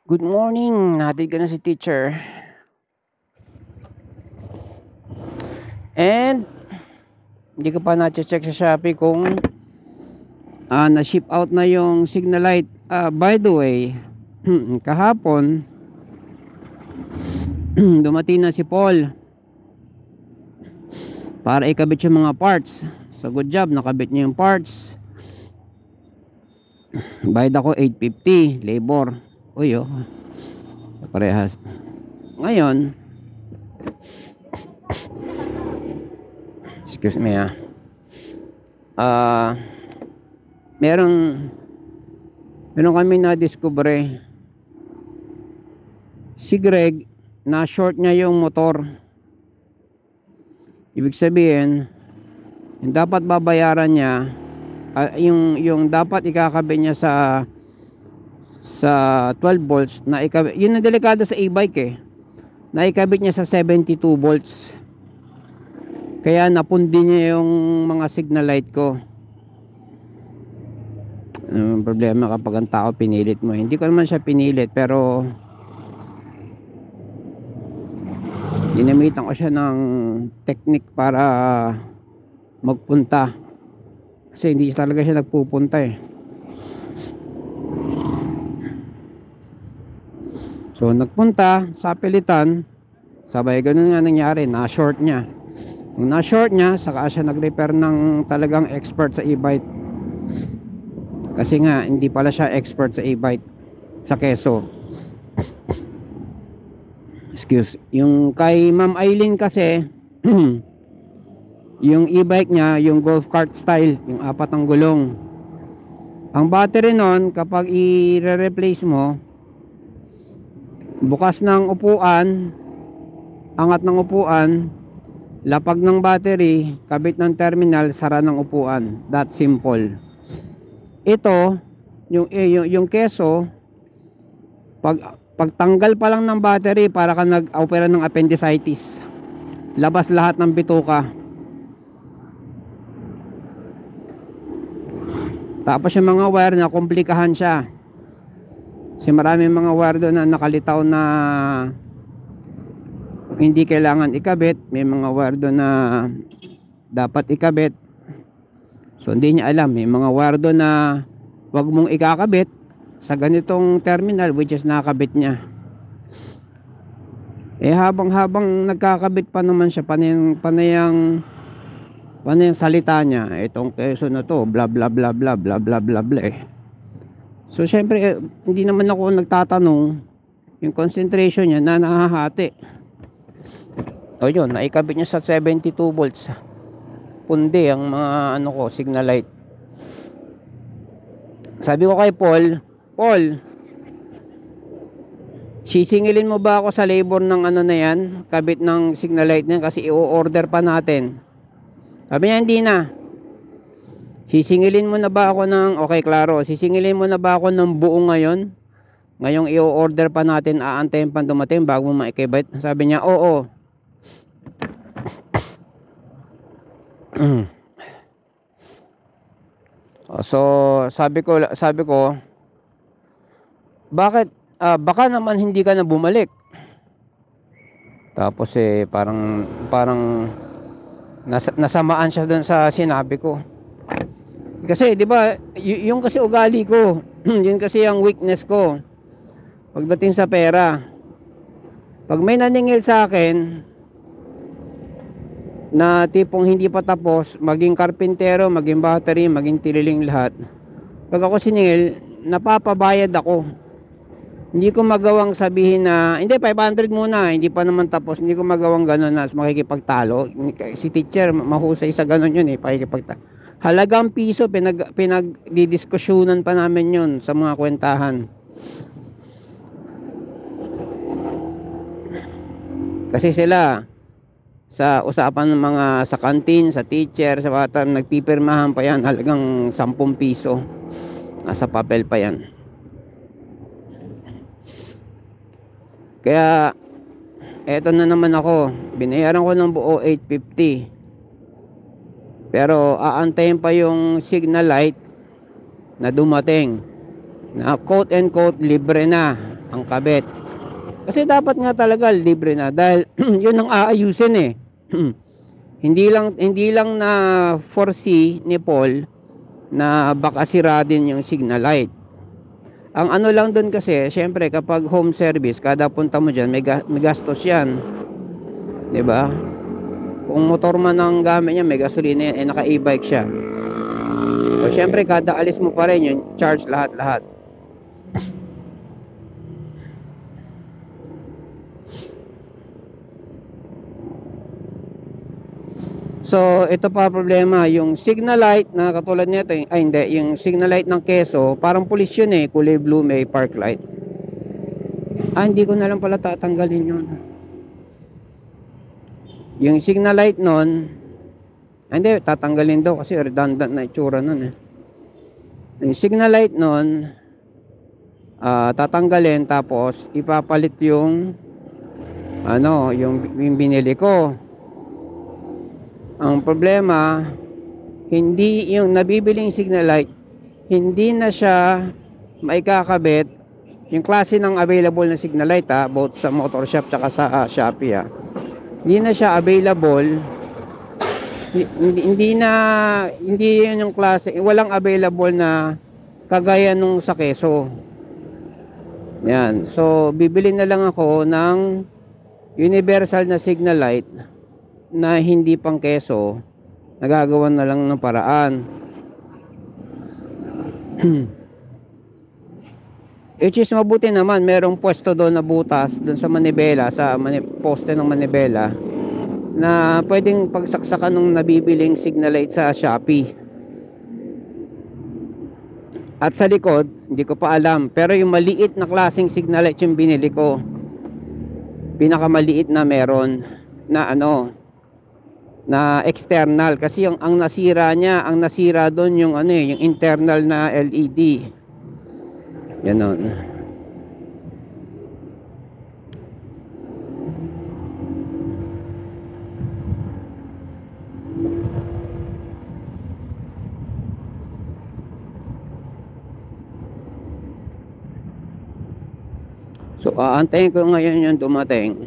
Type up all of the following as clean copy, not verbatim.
Good morning, natin ka na si teacher. And hindi ko pa na-check sa Shopee kung na-ship out na yung Signalite. By the way, kahapon dumating na si Paul para ikabit yung mga parts. So good job, nakabit niya yung parts. Bayad ako 850 labor. Uy, parehas. Ngayon, excuse me meron kami na-discover si Greg na short niya yung motor. Ibig sabihin, yung dapat babayaran niya, yung dapat ikakabit niya sa 12 volts na ikabit, yun ang delikado sa e-bike na ikabit niya sa 72 volts. Kaya napundi niya yung mga signal light ko. Problema kapag ang tao pinilit mo. Hindi ko naman siya pinilit, pero ginamitan ko siya ng technique para magpunta, kasi hindi talaga siya nagpupunta So nagpunta sa pilitan, sabay ganun nga nangyari, na-short niya. Nung na-short niya, saka siya nag-repair ng talagang expert sa e-bike. Kasi nga hindi pala siya expert sa e-bike sa keso. Excuse. Yung kay Ma'am Aileen kasi yung e-bike niya, yung golf cart style, yung 4 ang gulong. Ang battery nun, kapag i-replace mo, bukas ng upuan, angat ng upuan, lapag ng battery, kabit ng terminal, sara ng upuan. That simple. Ito, yung keso, pagtanggal pa lang ng battery, para ka nag-opera ng appendicitis. Labas lahat ng bituka. Tapos yung mga wire na komplikahan siya. Kasi maraming mga wire doon na nakalitaw na hindi kailangan ikabit. May mga wire doon na dapat ikabit. So hindi niya alam. May mga wire doon na wag mong ikakabit sa ganitong terminal, which is nakakabit niya. Habang nagkakabit pa naman siya, panayang salita niya, itong keso na to, bla bla bla bla bla bla bla bla So syempre hindi naman ako nagtatanong, yung concentration niya na nahahati. Yun, naikabit niya sa 72 volts. Pundi ang mga signal light. Sabi ko kay Paul, sisingilin mo ba ako sa labor ng na yan, kabit ng signal light niyan, kasi i-order pa natin. Sabi niya hindi na. Sisingilin mo na ba ako ng, okay, klaro, sisingilin mo na ba ako ng buo ngayon? Ngayong i-order pa natin, aantayin pa dumating bago maikabit? Sabi niya, oo. So sabi ko, bakit baka naman hindi ka na bumalik. Tapos parang nasamaan siya doon sa sinabi ko. Kasi 'di ba, yung kasi ugali ko, yun kasi ang weakness ko pagdating sa pera. Pag may naningil sa akin na tipong hindi pa tapos, maging karpintero, maging battery, maging tililing lahat, pag ako siningil, napapabayad ako. Hindi ko magawang sabihin na hindi, 500 muna, hindi pa naman tapos. Hindi ko magawang gano'n na makikipagtalo. Si teacher mahusay sa gano'n yun pakikipagtalo. Halagang piso, pinagdidiskusyonan pa namin yun sa mga kwentahan. Kasi sila sa usapan ng mga sa kantin, sa teacher, sa bata, nagpipirmahan pa yan, halagang 10 piso. Nasa papel pa yan. Kaya eto na naman ako, binayaran ko ng buo 850. Pero aantayin pa yung signal light na dumating, na quote and quote libre na. ang kabit. Kasi dapat nga talaga libre na dahil yun ang aayusin eh. Hindi lang na foresee ni Paul na baka sira din yung signal light. Ang ano lang doon kasi, syempre kapag home service, kada punta mo diyan may gastos 'yan. 'Di ba? Kung motor man ang gamit niya, may gasolina yan, naka e-bike siya. So syempre kada alis mo pa rin yung charge lahat-lahat. So, ito pa problema, yung signal light na katulad nito, yung signal light ng Quezon, parang pulis yun eh, kulay blue, may park light. Hindi ko na lang pala tatanggalin yun. Yung signal light nun, hindi, tatanggalin daw kasi redundant na itsura nun eh. Yung signal light nun, tatanggalin tapos ipapalit yung yung binili ko. Ang problema, hindi yung nabibiling signal light, hindi na siya maikakabit yung klase ng available na signal light both sa motor shop tsaka sa Shopee hindi na siya available. Hindi yun yung klase, walang available na kagaya nung sa Quezon. Yan, so bibili na lang ako ng universal na signal light na hindi pang Quezon, nagagawan na lang ng paraan. Which is mabuti naman, merong pwesto doon na butas doon sa Manibela, sa poste ng Manibela, na pwedeng pagsaksakan ng nabibiling signal light sa Shopee. At sa likod, hindi ko pa alam, pero yung maliit na klaseng signal light yung binili ko, pinakamaliit na meron na na external, kasi ang nasira doon yung yung internal na LED. Ganon. So aantayin ko ngayon yung dumating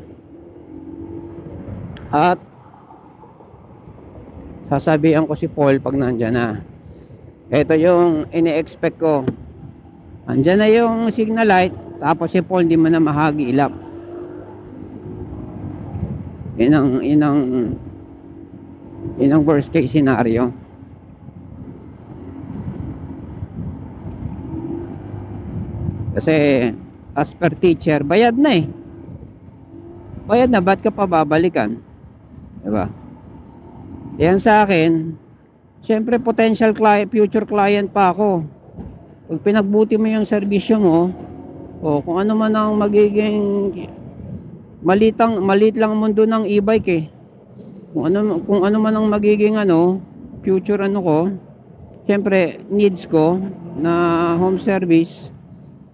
at sasabihan ko si Paul pag nandyan na. Ito yung ini-expect ko. Andyan na yung signal light, tapos si Paul hindi mo na mahagi ilap. Yun ang worst case scenario. Kasi as per teacher, bayad na eh. Bayad na, ba't ka pa babalikan? Diba? Yan sa akin, syempre potential client, future client pa ako. Pag pinagbuti mo yung serbisyo mo, kung ano man ang magiging malit lang mundo ng e-bike eh. Kung ano man ang magiging future ko, syempre needs ko na home service.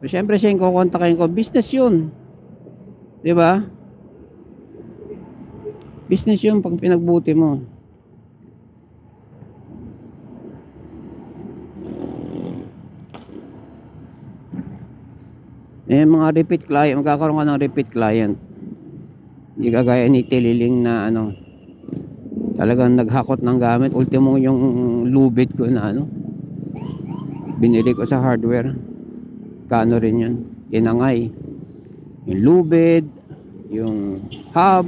Syempre siya yung kukontakin ko, business yun. 'Di ba? Business yun pag pinagbuti mo. Mga repeat client, magkakaroon ka ng repeat client. Hindi kagaya ni Tililing na talagang naghakot ng gamit. Ultimo yung lubid ko na binili ko sa hardware. Kano rin yun, tinangay. Yung lubid, yung hub,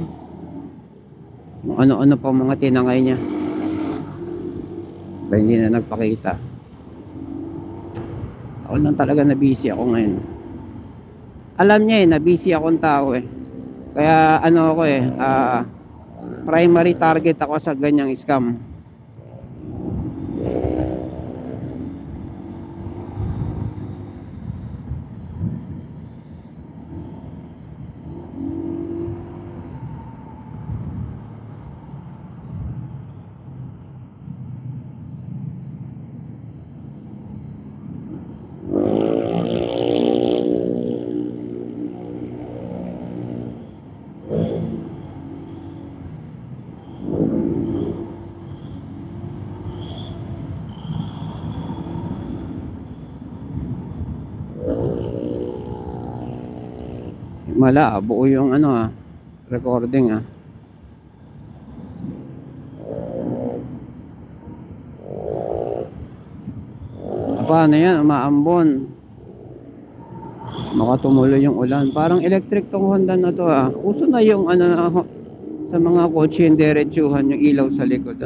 yung ano-ano pa mga tinangay niya. Ba hindi na nagpakita. Ako lang talaga na busy ako ngayon. Alam niya na busy akong tao eh. Kaya ako primary target ako sa ganyang scam. Mala, buo yung ano recording Paano yan, umaambon. Baka tumuloy yung ulan. Parang electric tong Honda na to Uso na yung sa mga kotse yung diretsuhan, yung ilaw sa likod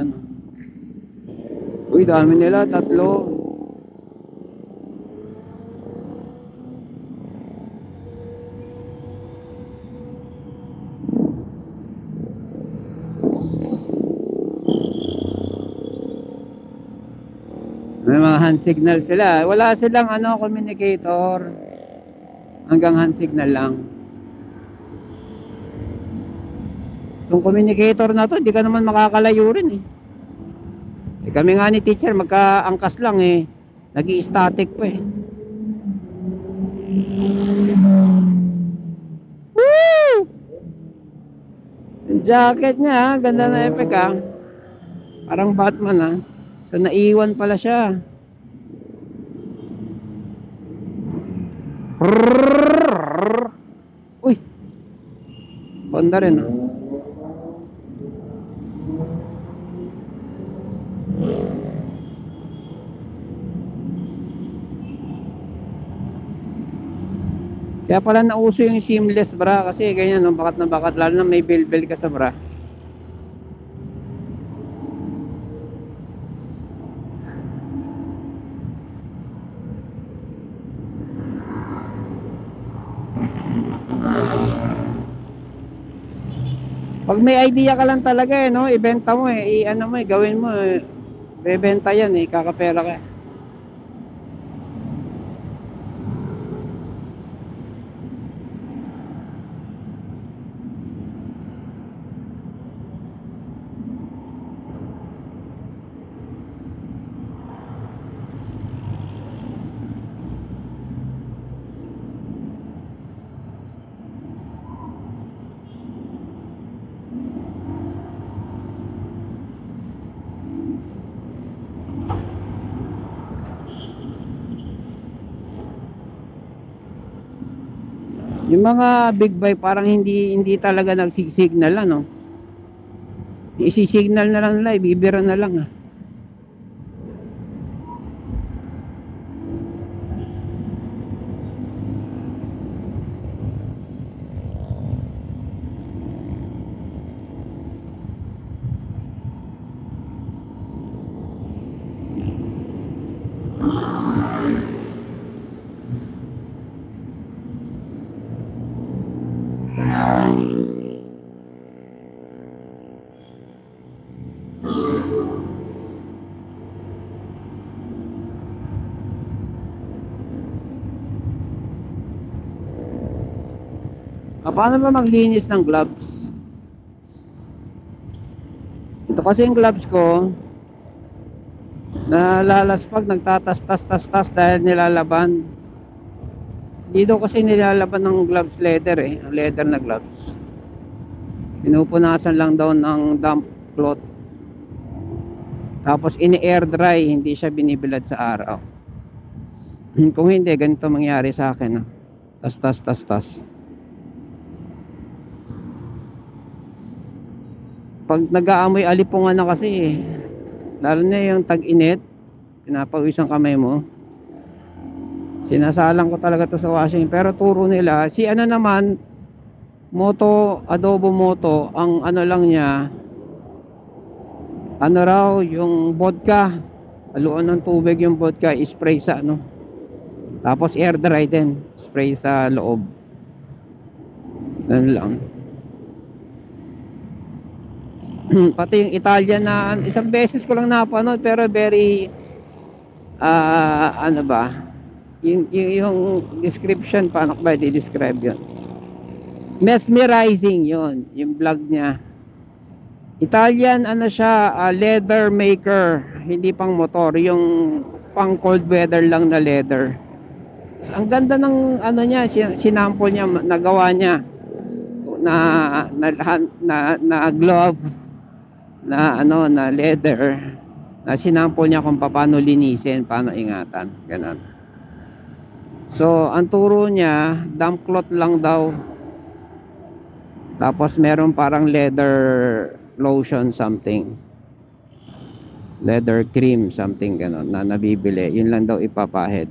Uy, dami nila, 3. May mga hand signal sila. Wala silang communicator. Hanggang hand signal lang. Itong communicator na to, hindi ka naman makakalayo rin kami nga ni teacher, magkaangkas lang nag-i-static pa Woo! Yung jacket niya, ganda na effect Parang Batman So naiwan pala siya. Uy, Honda rin Kaya pala nauso yung seamless bra kasi ganyan bakat na bakat, lalo na may bell ka sa bra. Pag may idea ka lang talaga ibenta mo i-ano mo gawin mo bebenta yan kakapera ka. Yung mga big bike parang hindi talaga nagsisignal Isi-signal na lang nila, ibibira na lang Paano ba maglinis ng gloves? Ito kasi yung gloves ko nalalaspag, nagtatas-tas dahil nilalaban. Dito kasi nilalaban ng gloves leather leather na gloves. Pinupunasan lang daw ng damp cloth. Tapos ini-air dry, hindi siya binibilad sa araw. Kung hindi, ganito mangyari sa akin tas. Pag nag-aamoy alipungan na kasi lalo na yung tag-init, pinapawisan kamay mo. Sinasalang ko talaga to sa washing. Pero turo nila, si naman Adobo Moto, ang lang niya raw yung vodka, haluan ng tubig yung vodka, spray sa tapos air dry din, spray sa loob. Ganun lang. Pati yung Italian na isang beses ko lang napanood pero very yung description, paano ba i-describe yun, mesmerizing yun yung vlog niya. Italian siya, leather maker, hindi pang motor, yung pang cold weather lang na leather. So, ang ganda ng niya, sinample niya, nagawa niya na glove na leather, na sinample niya kung paano linisin, paano ingatan, ganun. So ang turo niya, damp cloth lang daw, Tapos meron parang leather lotion something. Leather cream something ganon na nabibili. Yun lang daw ipapahid.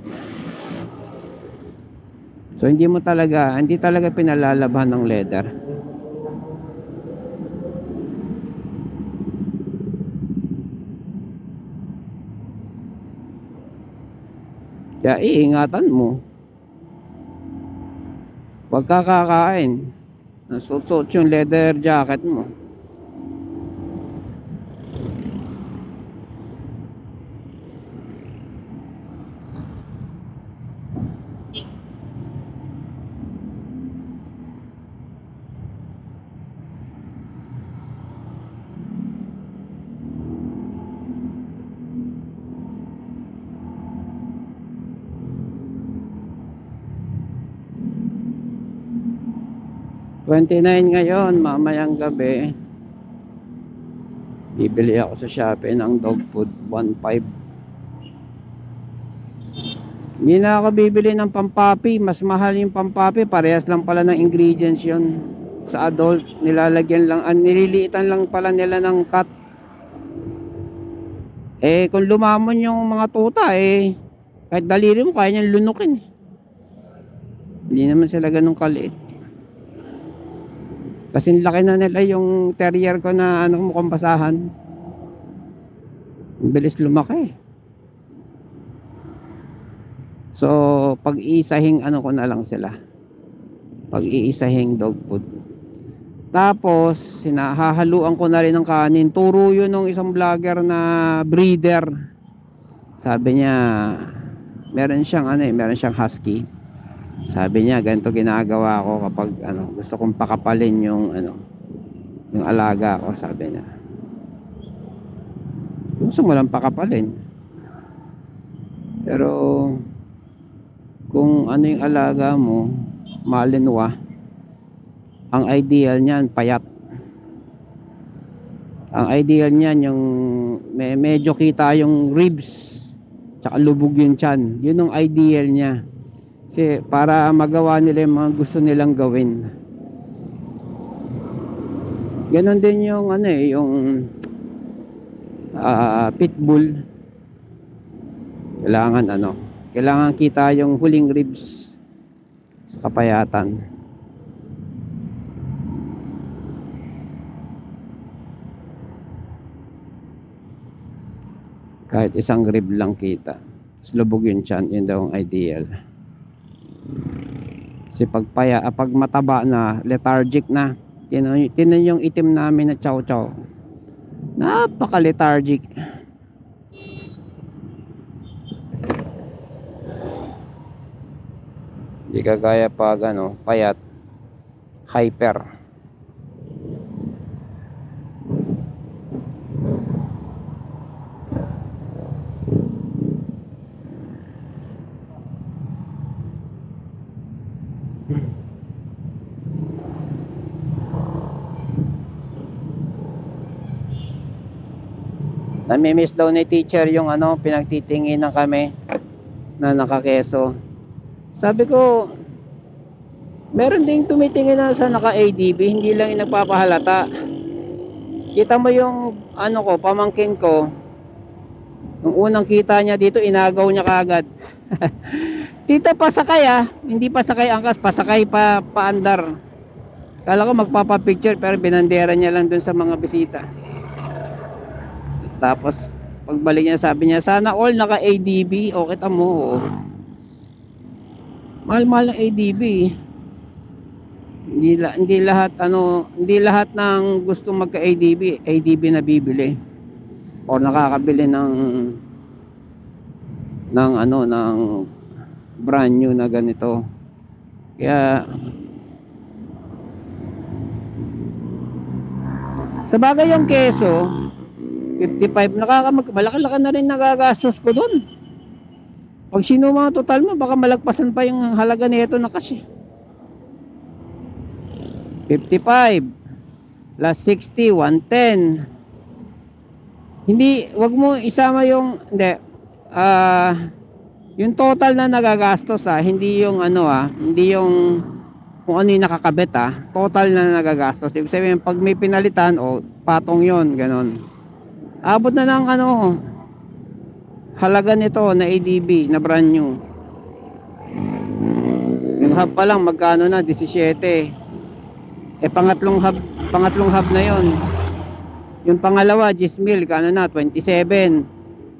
So hindi talaga pinalalabhan ng leather. Kaya iingatan mo. Huwag kakain. Nasuot yung leather jacket mo. $29 ngayon, mamayang gabi bibili ako sa Shopee ng dog food, $1.5. Hindi na ako bibili ng pampapi, mas mahal yung pampapi, parehas lang pala ng ingredients yun. Sa adult, nilalagyan lang, nililiitan lang pala nila ng cut. Kung lumamon yung mga tuta, kahit daliri mo, kaya niyang lunukin. Hindi naman sila ganun kaliit. Kasi laki na nila yung terrier ko na mukhang basahan. Ang bilis lumaki. So, pag-iisahing ko na lang sila. Pag-iisahing dog food. Tapos, sinahahaluan ko na rin ng kanin. Turo yun ng isang vlogger na breeder. Sabi niya, meron siyang husky. Sabi niya, ganito ginagawa ko kapag gusto kong pakapalin yung alaga ko, sabi niya. Gusto mo lang pakapalin. Pero kung yung alaga mo, malinwa, ang ideal niyan payat. Ang ideal niyan yung medyo kita yung ribs, tsaka lubog yung tiyan. Yun ang ideal niya. Kasi para magawa nila yung mga gusto nilang gawin. Ganon din yung yung pitbull. Kailangan kita yung huling ribs, kapayatan. Kahit isang rib lang kita, lubog yung tiyan, yun daw ang ideal. Kasi pag mataba na, lethargic na. Tinan yung itim namin na chow chow, napaka lethargic. Hindi kagaya pag payat, hyper. Namimiss daw ni teacher yung pinagtitinginan kami na nakakeso. Sabi ko, meron ding tumitingin na sa naka-ADB, hindi lang yung nagpapahalata. Kita mo yung pamangkin ko, nung unang kita niya dito, inagaw niya kagad. Tita, pasakay hindi pasakay angkas, pasakay paandar. Kala ko magpapapicture, pero binandera niya lang dun sa mga bisita. Tapos pagbalik niya, sabi niya, sana all naka ADB. O kita mo, mahal ng ADB. Hindi lahat ng gusto magka ADB na bibili o nakakabili ng brand new na ganito. Kaya sa bagay yung keso 55, malaki-laki na rin nagagastos ko doon. Pag sinuma total mo, baka malagpasan pa yung halaga nito na kasi. 55 plus 60, 110. Hindi, wag mo isama yung yung total na nagagastos hindi yung hindi yung kung ano yung nakakabit total na nagagastos. Ibig sabihin pag may pinalitan patong yon ganon. Abot na ng halaga nito na ADB na brand new. Yung hub pa lang magkano na, 17. Pangatlong hub na yon. Yung pangalawa 10 mil, kano na, 27.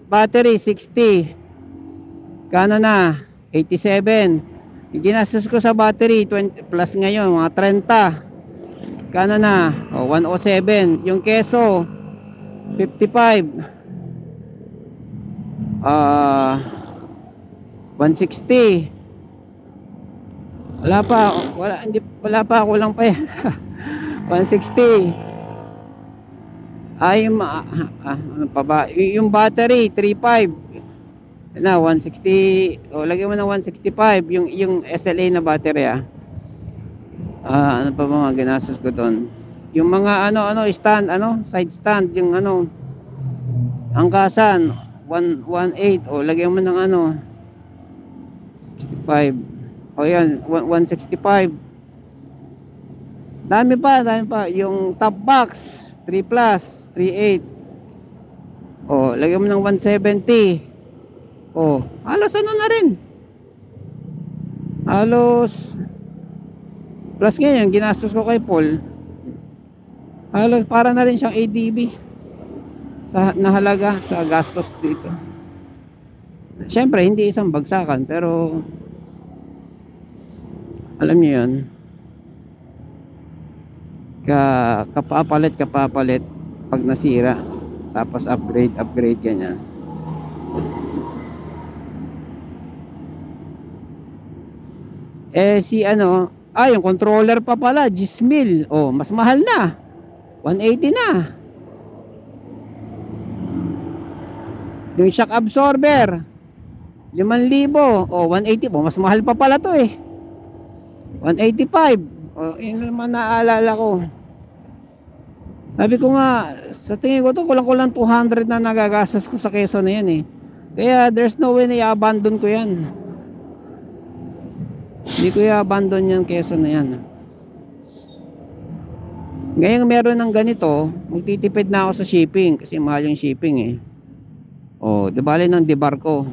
Battery 60, kano na, 87. Yung ginastos ko sa battery 20 plus ngayon mga 30, kano na, 107. Yung keso 55, 160. Wala pa, kulang pa yan. 160. Ano pa ba? Yung battery 35 na 160. Lagyan mo ng 165 yung SLA na battery ano pa ba mga ginastos ko doon? Yung mga stand, side stand, yung angkasan 118. Lagyan mo ng 65. Yan 165. Dami pa. Yung top box 3 plus 38. Lagyan mo ng 170. Halos na rin. Halos plus ngayon ginastos ko kay Paul. Halos para na rin siyang ADB sa nahalaga sa gastos dito. Siyempre hindi isang bagsakan, pero alam niyo yun, kapapalit pag nasira, tapos upgrade ganyan. Yung controller pa pala 10,000. Mas mahal na, 180 na. Yung shock absorber 5,000. 180 po, mas mahal pa pala to 185. Yun naman naaalala ko. Sabi ko nga, sa tingin ko to kulang 200 na nagagastos ko sa keso na yan Kaya there's no way na i-abandon ko yan. Hindi ko i-abandon yung keso na yan. Ngayon meron ng ganito, magtitipid na ako sa shipping kasi mahal yung shipping di bali ng debarko.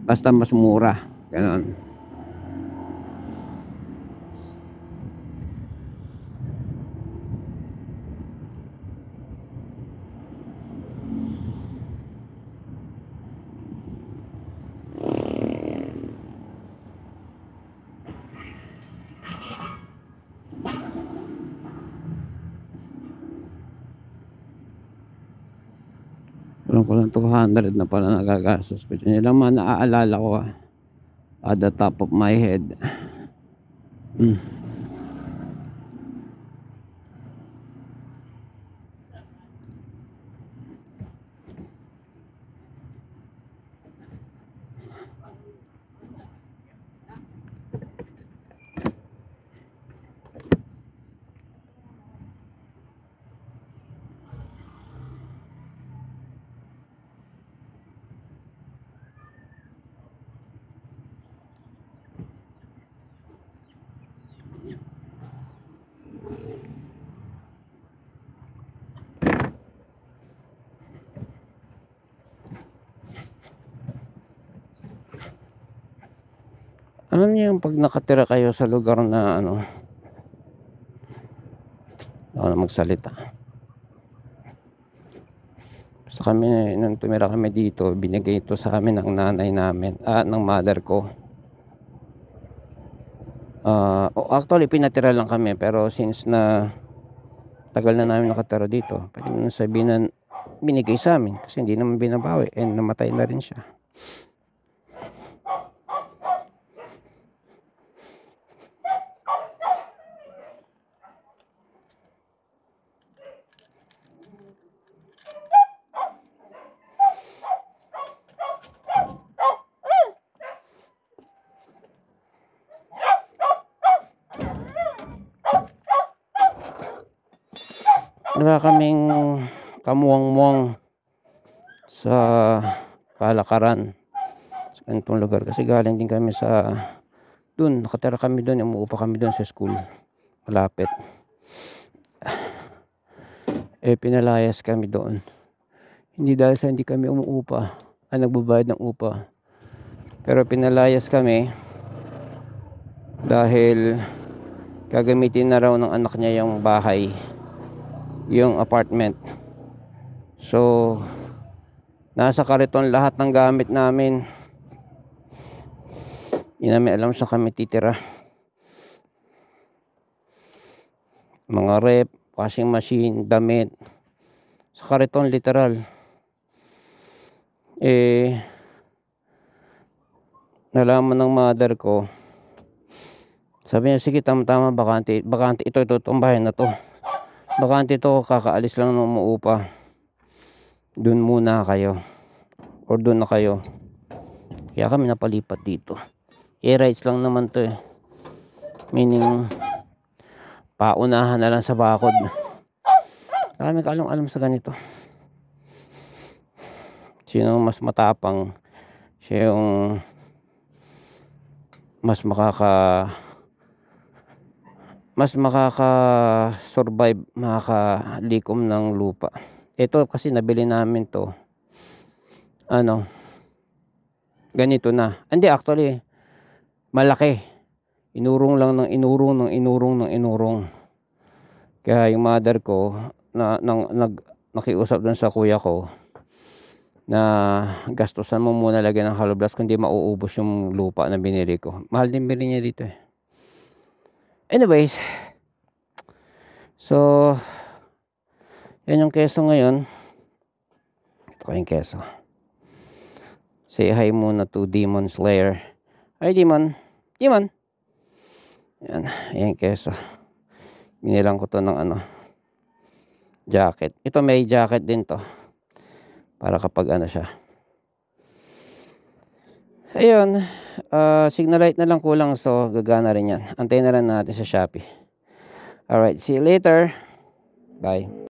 Basta mas mura, ganon. Kulang 200 na pala nagagastos ko. Yun lang man naaalala ko at the top of my head. Alam niyo yung pag nakatira kayo sa lugar na magsalita. So kami, nung tumira kami dito, binigay ito sa amin ng nanay namin, ng mother ko. Actually pinatira lang kami, pero since na tagal na namin nakatira dito, pwede mo sabihin na binigay sa amin kasi hindi naman binabawi, and namatay na rin siya. Wala kaming kamuwang-muwang sa Kalakaran, sa ganitong lugar, kasi galing din kami sa dun, nakatira kami dun, umuupa kami dun sa school malapit. Pinalayas kami doon, hindi dahil sa hindi kami umuupa, nagbabayad ng upa, pero pinalayas kami dahil gagamitin na raw ng anak niya yung bahay, yung apartment. So nasa kariton lahat ng gamit namin, hindi namin alam saan kami titira. Mga rep, washing machine, damit, sa kariton literal. Nalaman ng mother ko, sabi niya, sige, tama, bakante ito itong bahay na to, bakante to, kakaalis lang ng umuupa, dun muna kayo or dun na kayo. Kaya kami napalipat dito. Rights lang naman to meaning paunahan na lang sa bakod. Marami ka alam sa ganito. Sino mas matapang, siya yung mas makaka-survive, makakalikom ng lupa. Ito kasi nabili namin to, ganito na. Hindi, actually malaki. Inurong lang ng inurong. Kaya yung mother ko nakiusap dun sa kuya ko na gastusan mo muna lagyan ng hollow blocks, kundi mauubos yung lupa na binili ko. Mahal din bili niya dito Anyways, so yan yung keso ngayon. Ito yung keso. Say hi muna to Demon Slayer. Hi Demon. Yan, keso. Binilang ko to ng jacket. Ito may jacket din to, para kapag siya. Ayun, signal light na lang kulang, so gagana rin yan. Antayin na lang natin sa Shopee. Alright, see you later. Bye.